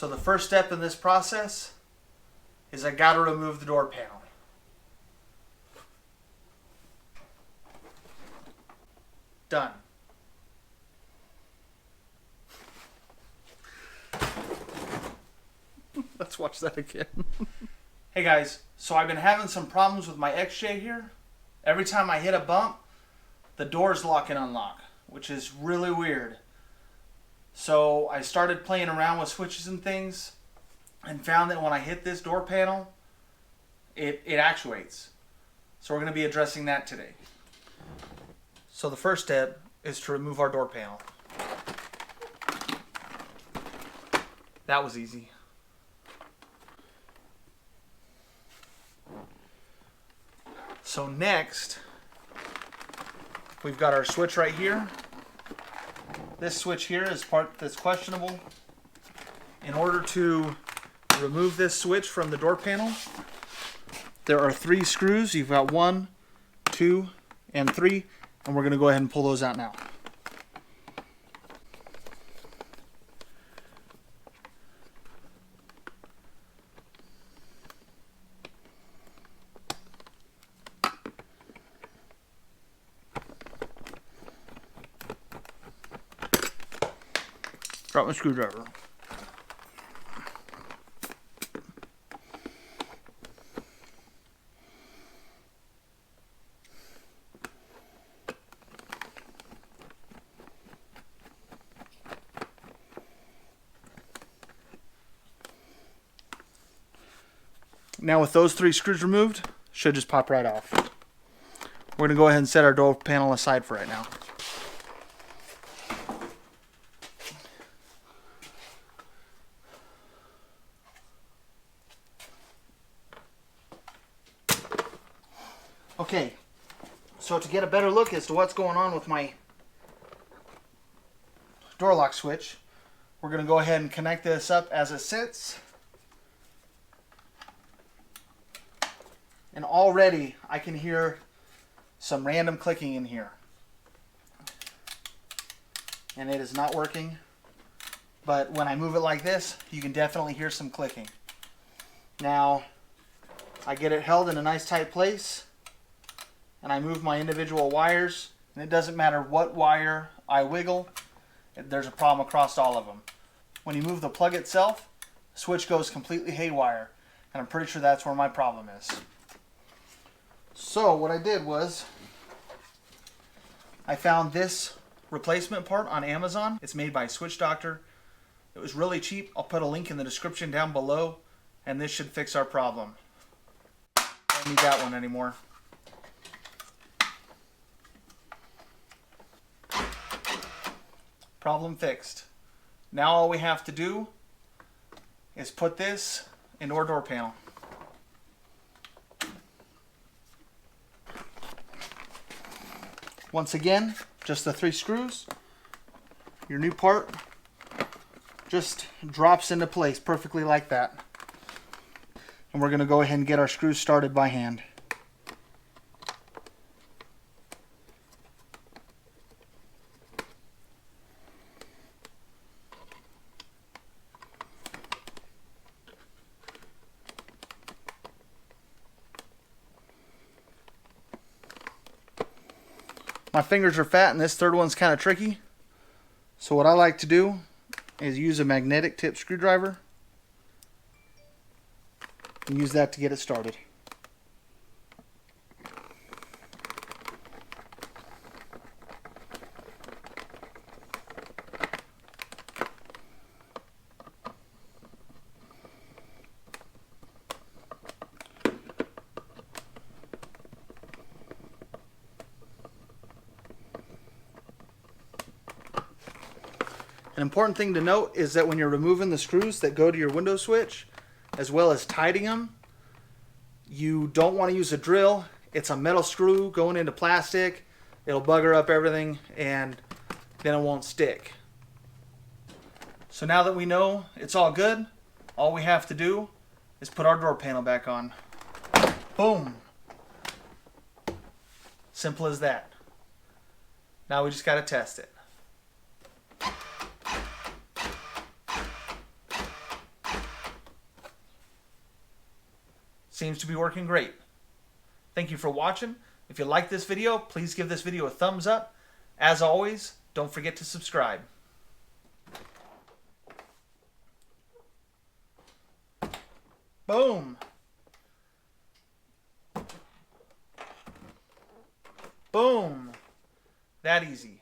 So the first step in this process is I got to remove the door panel. Done. Let's watch that again. Hey guys, so I've been having some problems with my XJ here. Every time I hit a bump, the doors lock and unlock, which is really weird. So I started playing around with switches and things and found that when I hit this door panel, it actuates. So we're going to be addressing that today. So the first step is to remove our door panel. That was easy. So next, we've got our switch right here. This switch here is part that's questionable. In order to remove this switch from the door panel, there are 3 screws. You've got 1, 2, and 3, and we're going to go ahead and pull those out now. Drop my screwdriver. Now with those 3 screws removed, should just pop right off. We're going to go ahead and set our door panel aside for right now. Okay, so to get a better look as to what's going on with my door lock switch, we're going to go ahead and connect this up as it sits. And already I can hear some random clicking in here. And it is not working. But when I move it like this, you can definitely hear some clicking. Now, I get it held in a nice tight place. And I move my individual wires, and it doesn't matter what wire I wiggle, there's a problem across all of them. When you move the plug itself, the switch goes completely haywire, and I'm pretty sure that's where my problem is. So what I did was, I found this replacement part on Amazon. It's made by Switch Doctor. It was really cheap. I'll put a link in the description down below, and this should fix our problem. Don't need that one anymore. Problem fixed. Now all we have to do is put this into our door panel. Once again, just the 3 screws. Your new part just drops into place perfectly like that. And we're going to go ahead and get our screws started by hand. My fingers are fat and this third one's kind of tricky. So what I like to do is use a magnetic tip screwdriver and use that to get it started. An important thing to note is that when you're removing the screws that go to your window switch, as well as tightening them, you don't want to use a drill. It's a metal screw going into plastic. It'll bugger up everything and then it won't stick. So now that we know it's all good, all we have to do is put our door panel back on. Boom. Simple as that. Now we just got to test it. Seems to be working great. Thank you for watching. If you like this video, please give this video a thumbs up. As always, don't forget to subscribe. Boom. Boom. That easy.